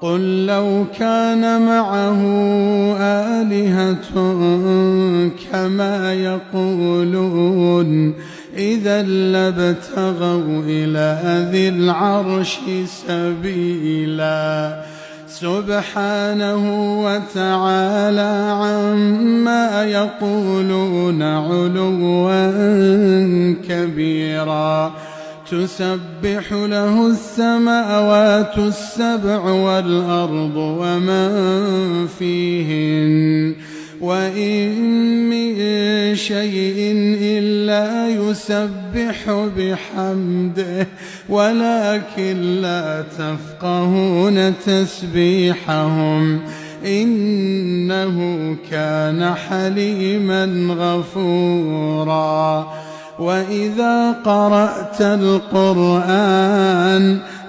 قل لو كان معه آلهة كما يقولون إذا لابتغوا إلى ذي العرش سبيلا سبحانه وتعالى عما يقولون علوا كبيرا تسبح له السماوات السبع والأرض ومن فيهن وإن من شيء إلا يسبح بحمده ولكن لا تفقهون تسبيحهم إنه كان حليما غفورا وإذا قرأت القرآن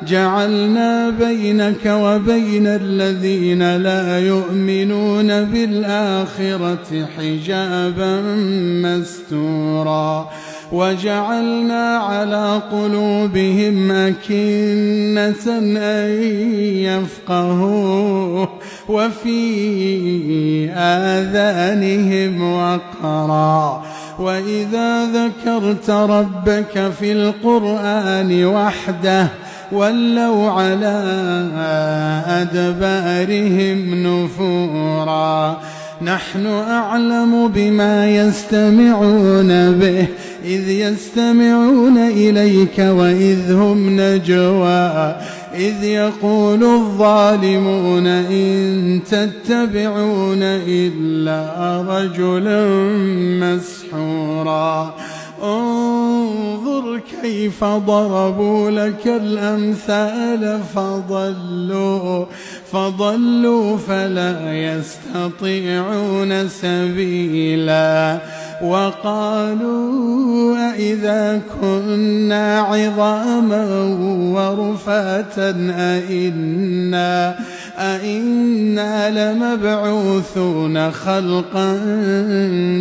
جعلنا بينك وبين الذين لا يؤمنون بالآخرة حجابا مستورا وجعلنا على قلوبهم أكنة أن يفقهوه وفي آذانهم وقرا وإذا ذكرت ربك في القرآن وحده ولوا على أدبارهم نفورا نحن أعلم بما يستمعون به إذ يستمعون إليك وإذ هم نجوى إذ يقول الظالمون إن تتبعون إلا رجلا مسحورا انظر كيف ضربوا لك الأمثال فضلوا فلا يستطيعون سبيلا وقالوا أئذا كنا عظاما ورفاتا أئنا لمبعوثون خلقا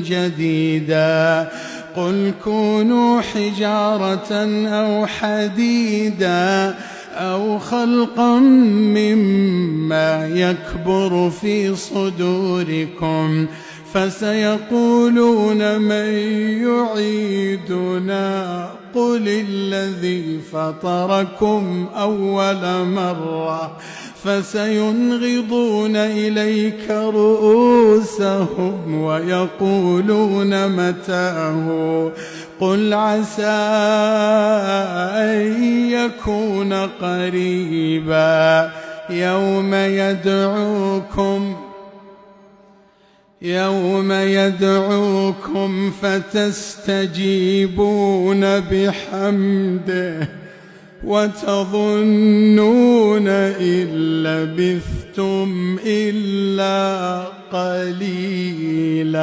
جديدا قل كونوا حجارة أو حديدا أو خلقا مما يكبر في صدوركم فسيقولون من يعيدنا قل الذي فطركم أول مرة فسينغضون إليك رؤوسهم ويقولون متاه قل عسى أن يكون قريبا يوم يدعوكم فتستجيبون بحمده وتظنون إن لبثتم إلا قليلا.